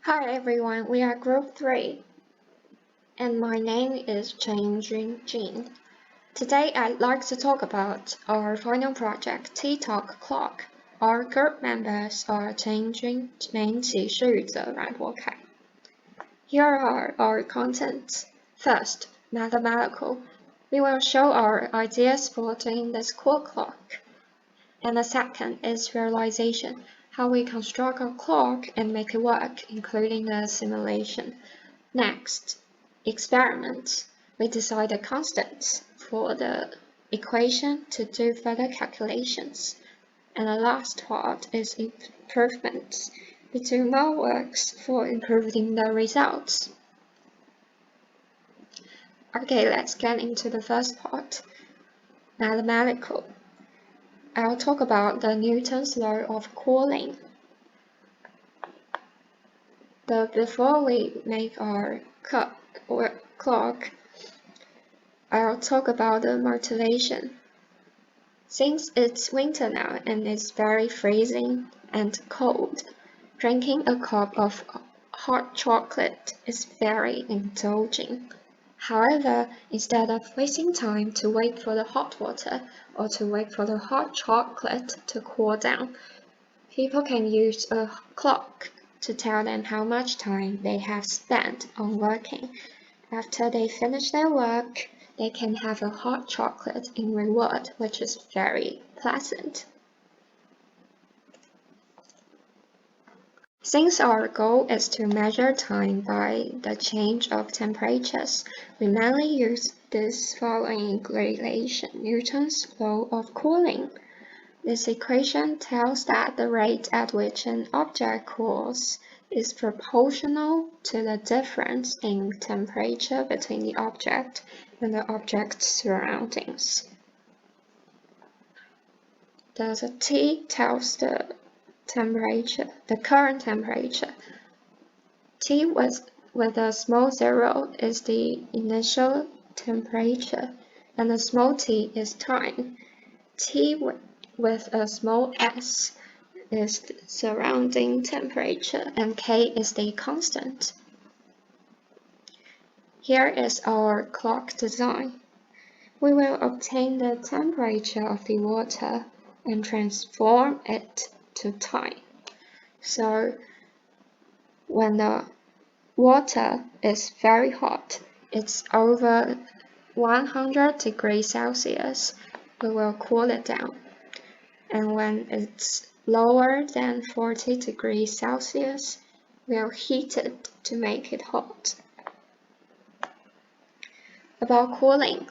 Hi everyone, we are Group 3, and my name is Changing Jin. Today I'd like to talk about our final project, T-Talk Clock. Our group members are changing 名起是语则冉博凯. Here are our contents. First, mathematical. We will show our ideas for doing this cool clock. And the second is realization, how we construct a clock and make it work, including the simulation. Next, experiments. We decide the constants for the equation to do further calculations. And the last part is improvements. We do more works for improving the results. Okay, let's get into the first part. Mathematical. I'll talk about the Newton's law of cooling. Before we make our clock, I'll talk about the motivation. Since it's winter now and it's very freezing and cold, drinking a cup of hot chocolate is very indulging. However, instead of wasting time to wait for the hot water or to wait for the hot chocolate to cool down, people can use a clock to tell them how much time they have spent on working. After they finish their work, they can have a hot chocolate in reward, which is very pleasant. Since our goal is to measure time by the change of temperatures, we mainly use this following relation, Newton's law of cooling. This equation tells that the rate at which an object cools is proportional to the difference in temperature between the object and the object's surroundings. The T tells the temperature, the current temperature. T with a small zero is the initial temperature, and the small t is time. T with a small s is the surrounding temperature, and K is the constant. Here is our clock design. We will obtain the temperature of the water and transform it to time. So when the water is very hot, it's over 100 degrees Celsius, we will cool it down. And when it's lower than 40 degrees Celsius, we'll heat it to make it hot. About cooling,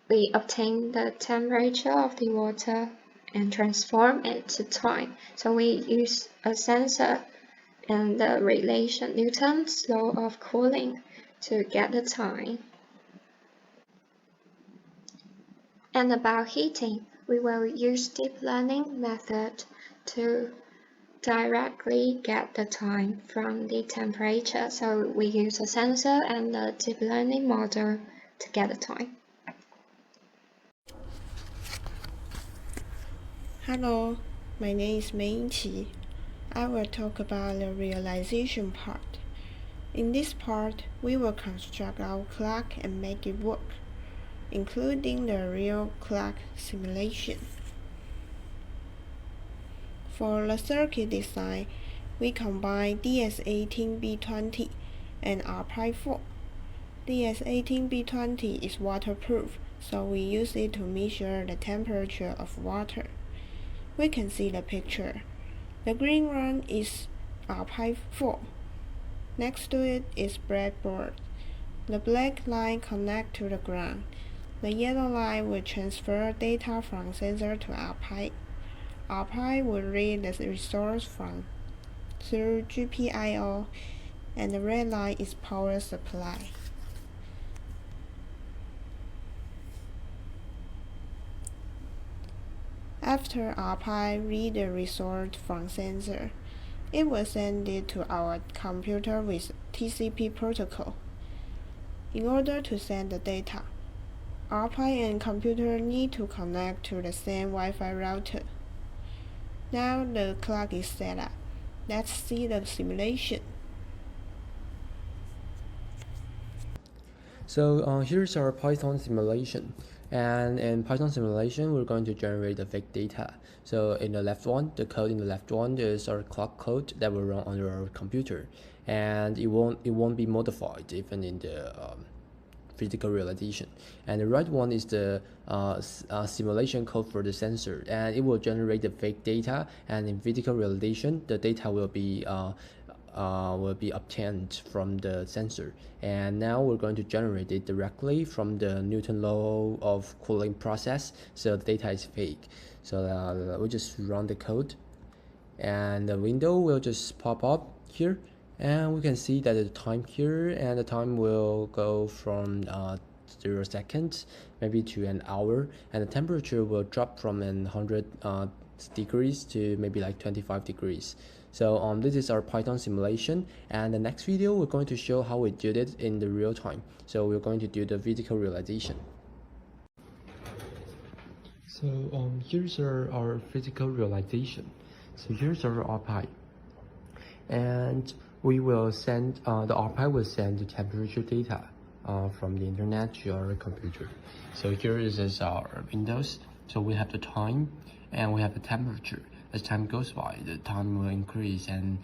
we obtain the temperature of the water and transform it to time. So we use a sensor and the relation Newton's law of cooling to get the time. And about heating, we will use deep learning method to directly get the time from the temperature. So we use a sensor and the deep learning model to get the time. Hello, my name is Mei-Qi. I will talk about the realization part. In this part, we will construct our clock and make it work, including the real clock simulation. For the circuit design, we combine DS18B20 and R-4. DS18B20 is waterproof, so we use it to measure the temperature of water. We can see the picture. The green one is R-4. Next to it is breadboard. The black line connects to the ground. The yellow line will transfer data from sensor to R-Pi. R-Pi will read the resource through GPIO, and the red line is power supply. After R-Pi read the result from sensor, it will send it to our computer with TCP protocol. In order to send the data, R-Pi and computer need to connect to the same Wi-Fi router. Now the clock is set up. Let's see the simulation. So here's our Python simulation. And in Python simulation, we're going to generate the fake data. So in the left one, the code in the left one is our clock code that will run on our computer, and it won't be modified even in the physical realization. And the right one is the simulation code for the sensor, and it will generate the fake data. And in physical realization, the data will be obtained from the sensor. And now we're going to generate it directly from the Newton law of cooling process, so the data is fake. So we just run the code, and the window will just pop up here, and we can see that the time here, and the time will go from 0 seconds maybe to an hour, and the temperature will drop from 100 degrees to maybe like 25 degrees. So this is our Python simulation, and the next video we're going to show how we did it in the real time. So we're going to do the physical realization. So here's our physical realization. So here's our RPi, and we will send the RPi will send the temperature data from the internet to our computer. So here is our windows. So we have the time and we have the temperature. As time goes by, the time will increase, and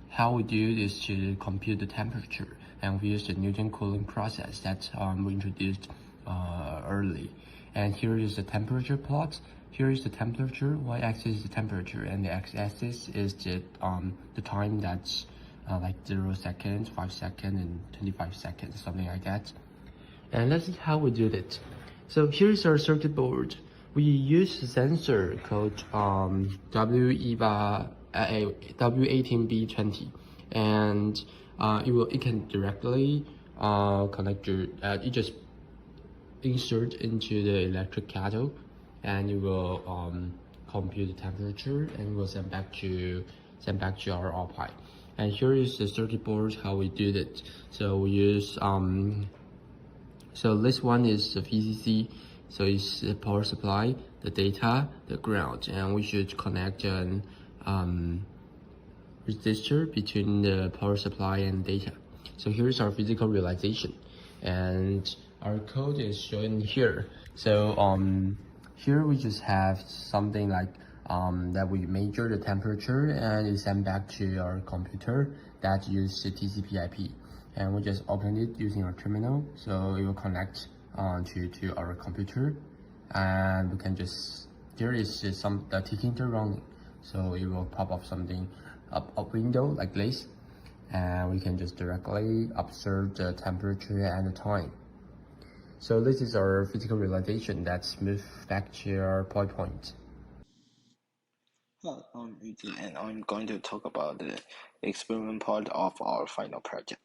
how we do it is to compute the temperature, and we use the Newton cooling process that we introduced early. And here is the temperature plot. Here is the temperature, y-axis is the temperature, and the x-axis is the time that's like 0 seconds, 5 seconds, and 25 seconds, something like that. And let's see how we did it. So here's our circuit board. We use the sensor code W18B20, and it can directly connect your you just insert into the electric cathode, and you will compute the temperature, and will send back to our RPi. And here is the circuit board how we did it. So we use so this one is the VCC, so it's the power supply, the data, the ground, and we should connect an resistor between the power supply and data. So here's our physical realization, and our code is shown here. So here we just have something like that we measure the temperature, and it sent back to our computer that uses the TCP/IP, and we just open it using our terminal, so it will connect to our computer, and we can just, here is just the ticker running, so it will pop up something up window like this, and we can just directly observe the temperature and the time. So this is our physical realization. Let's move back to our PowerPoint. Hello, I'm Yuji, and I'm going to talk about the experiment part of our final project.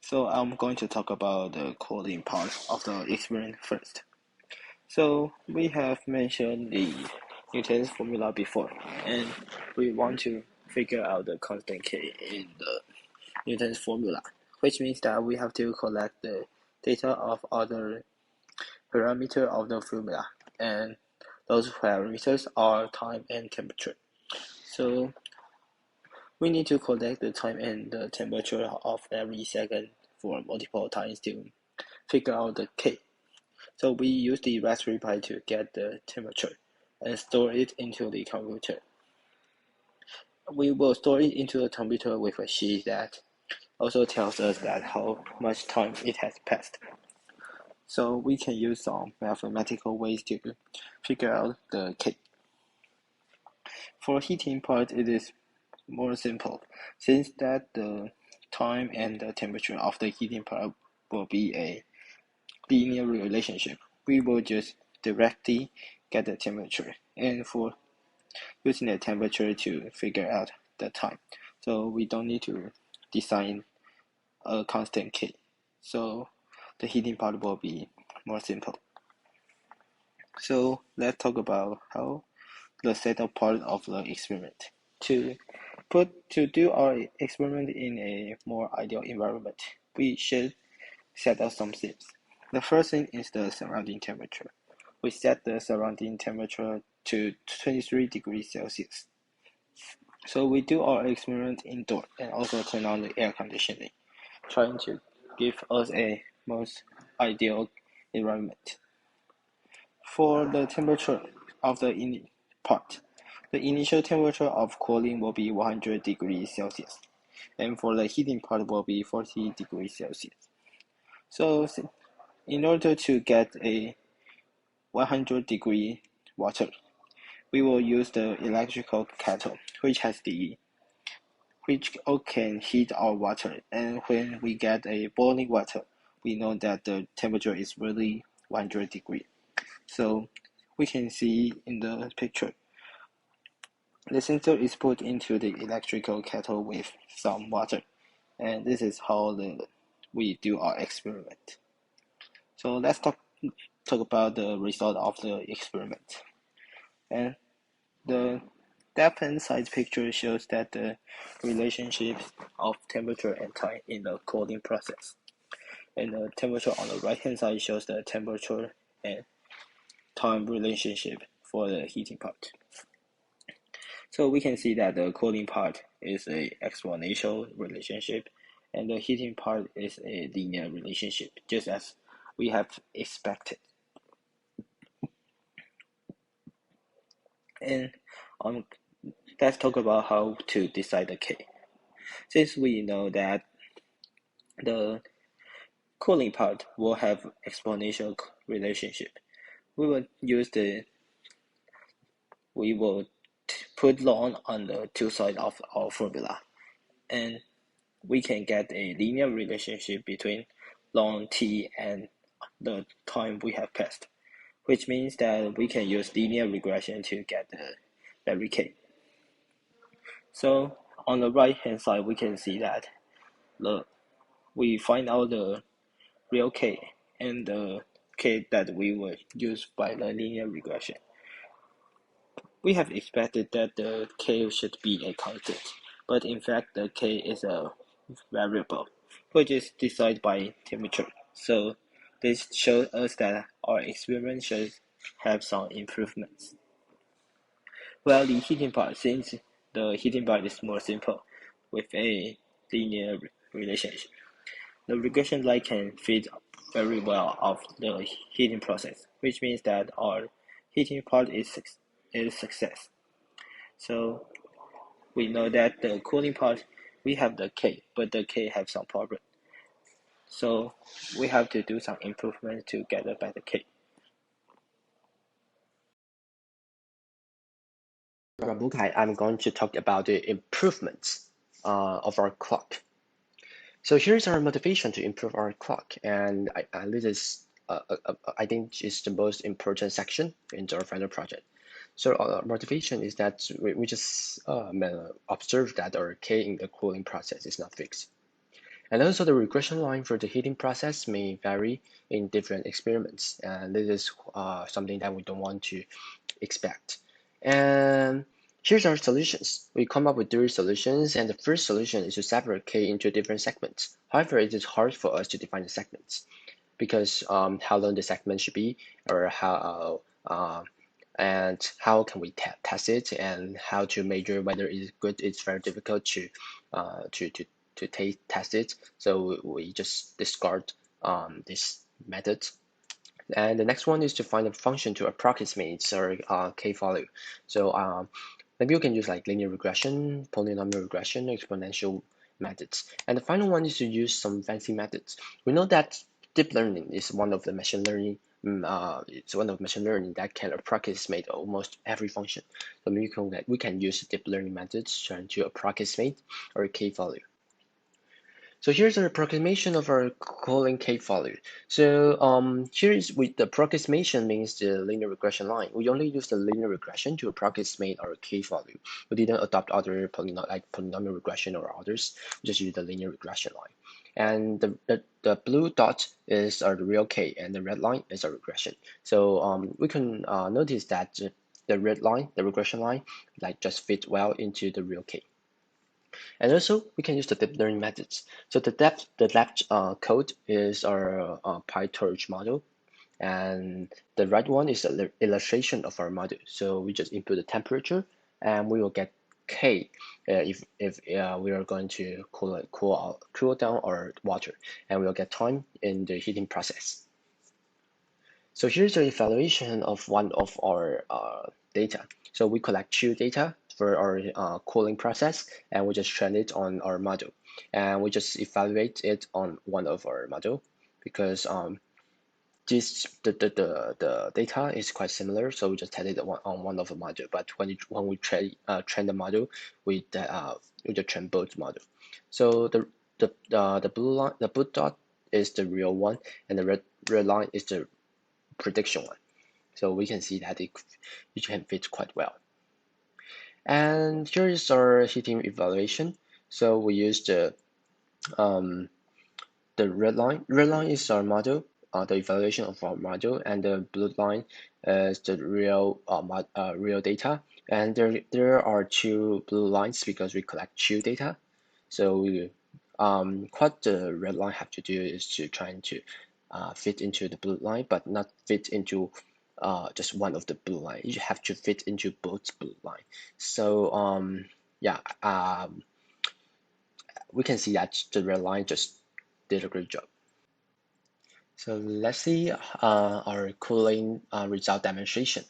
So I'm going to talk about the coding part of the experiment first. So we have mentioned the Newton's formula before, and we want to figure out the constant K in the Newton's formula, which means that we have to collect the data of other parameters of the formula, and those parameters are time and temperature. So we need to collect the time and the temperature of every second for multiple times to figure out the K. So we use the Raspberry Pi to get the temperature and store it into the computer. We will store it into the computer with a sheet that also tells us that how much time it has passed. So we can use some mathematical ways to figure out the K. For heating part, it is more simple, since that the time and the temperature of the heating part will be a linear relationship. We will just directly get the temperature, and for using the temperature to figure out the time. So we don't need to design a constant K. So the heating part will be more simple. So let's talk about how the setup part of the experiment. To do our experiment in a more ideal environment, we should set up some steps. The first thing is the surrounding temperature. We set the surrounding temperature to 23 degrees Celsius. So we do our experiment indoor and also turn on the air conditioning, trying to give us a most ideal environment. For the temperature of the part, the initial temperature of cooling will be 100 degrees Celsius, and for the heating part will be 40 degrees Celsius. So in order to get a 100-degree water, we will use the electrical kettle, which can heat our water. And when we get a boiling water, we know that the temperature is really 100 degrees. So we can see in the picture, the sensor is put into the electrical kettle with some water, and this is how we do our experiment. So let's talk about the result of the experiment. And the left-hand side picture shows that the relationship of temperature and time in the cooling process. And the temperature on the right-hand side shows the temperature and time relationship for the heating part. So we can see that the cooling part is a exponential relationship, and the heating part is a linear relationship, just as we have expected. And let's talk about how to decide the K. Since we know that the cooling part will have exponential relationship, we will put ln on the two sides of our formula, and we can get a linear relationship between ln t and the time we have passed, which means that we can use linear regression to get the value k. So on the right hand side, we can see that we find out the real k and the k that we will use by the linear regression. We have expected that the k should be a constant, but in fact the k is a variable, which is decided by temperature. So this shows us that our experiment should have some improvements. Well, the heating part, since the heating part is more simple with a linear relationship, the regression line can fit very well of the heating process, which means that our heating part is success. So we know that the cooling part, we have the K, but the K have some problem. So we have to do some improvement to get a better K. Rabukai, I'm going to talk about the improvements of our clock. So here's our motivation to improve our clock, and this is I think is the most important section in our final project. So our motivation is that we just observe that our K in the cooling process is not fixed. And also the regression line for the heating process may vary in different experiments, and this is something that we don't want to expect. And here's our solutions. We come up with 3 solutions, and the first solution is to separate K into different segments. However, it is hard for us to define the segments because how long the segment should be, or how and how can we test it, and how to measure whether it's good. It's very difficult to test it. So we just discard this method. And the next one is to find a function to approximate our k value. So maybe you can use like linear regression, polynomial regression, exponential methods. And the final one is to use some fancy methods. We know that deep learning is one of the machine learning. It's one of machine learning that can approximate almost every function. So maybe we can use deep learning methods trying to approximate our k value. So here's an approximation of our cooling K value. So here is with the approximation means the linear regression line. We only use the linear regression to approximate our K value. We didn't adopt other polynomial regression or others. We just use the linear regression line. And the blue dot is our real K, and the red line is our regression. So we can notice that the red line, the regression line, like just fit well into the real K. And also, we can use the deep learning methods. So the left code is our PyTorch model, and the right one is an illustration of our model. So we just input the temperature, and we will get K if we are going to cool down our water, and we'll get time in the heating process. So here's the evaluation of one of our data. So we collect two data for our cooling process, and we just train it on our model, and we just evaluate it on one of our model because the data is quite similar, so we just test it on one of the module. But when we train the model, we just train both model. So the blue dot is the real one, and the red line is the prediction one. So we can see that it can fit quite well. And here is our heating evaluation. So we use the red line. Red line is our model, the evaluation of our model, and the blue line is the real data. And there are two blue lines because we collect two data. So what the red line have to do is to trying to fit into the blue line, but not fit into just one of the blue line. You have to fit into both blue line. So yeah, we can see that the red line just did a great job. So let's see our cooling result demonstration.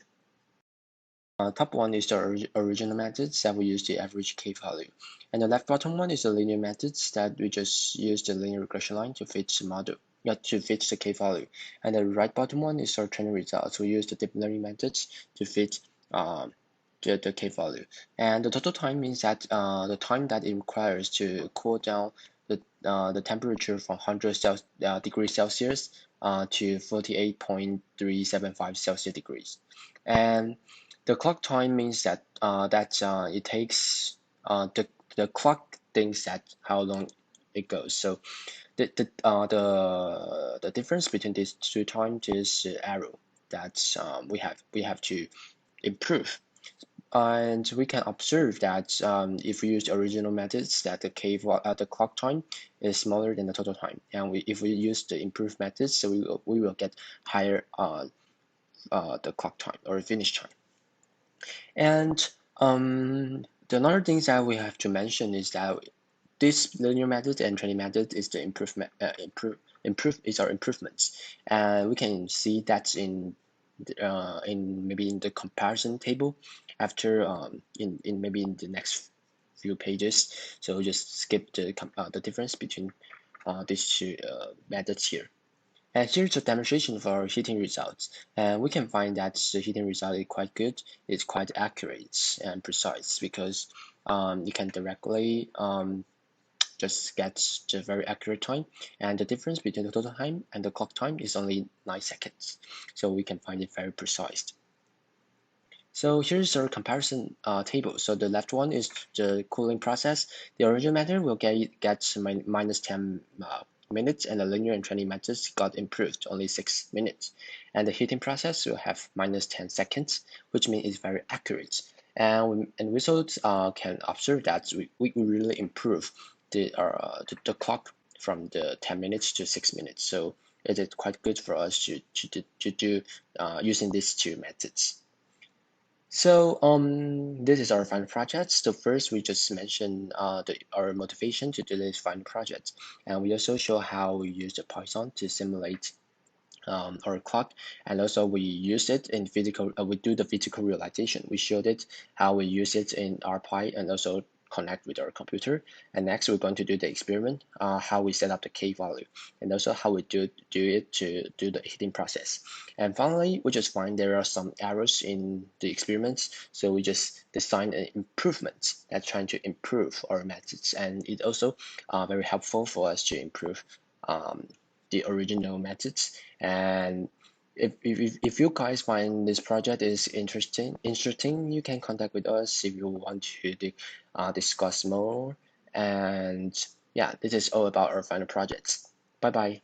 Top one is the original methods that we use the average K value. And the left bottom one is the linear methods that we just use the linear regression line to fit the model, not to fit the K value. And the right bottom one is our training results. We use the deep learning methods to fit the K value. And the total time means that the time that it requires to cool down the temperature from 100 degrees Celsius to 48.375 Celsius degrees. And the clock time means that it takes the clock thinks that how long it goes. So the difference between these two times is arrow that we have to improve. And we can observe that if we use the original methods, that the clock time is smaller than the total time, and if we use the improved methods, so we will get higher the clock time or finish time. And the another things that we have to mention is that this linear method and training method is the is our improvements, and we can see that in maybe in the comparison table after in maybe in the next few pages. So just skip the difference between these two methods here. And here's a demonstration of our heating results. And we can find that the heating result is quite good. It's quite accurate and precise because you can directly just get the very accurate time. And the difference between the total time and the clock time is only 9 seconds. So we can find it very precise. So here's our comparison table. So the left one is the cooling process. The original method will get minus 10 minutes, and the linear and training methods got improved, only 6 minutes. And the heating process will have minus 10 seconds, which means it's very accurate. And results can observe that we really improve the clock from the 10 minutes to 6 minutes. So it is quite good for us to do using these two methods. So this is our final project. So first we just mentioned our motivation to do this final project, and we also show how we use the Python to simulate our clock, and also we use it in physical. We do the physical realization. We showed it how we use it in RPy and also connect with our computer. And next we're going to do the experiment, how we set up the K value, and also how we do it to do the heating process. And finally, we just find there are some errors in the experiments, so we just design an improvement that's trying to improve our methods, and it also very helpful for us to improve the original methods. And if you guys find this project is interesting, you can contact with us if you want to discuss more. And yeah, this is all about our final projects. Bye bye.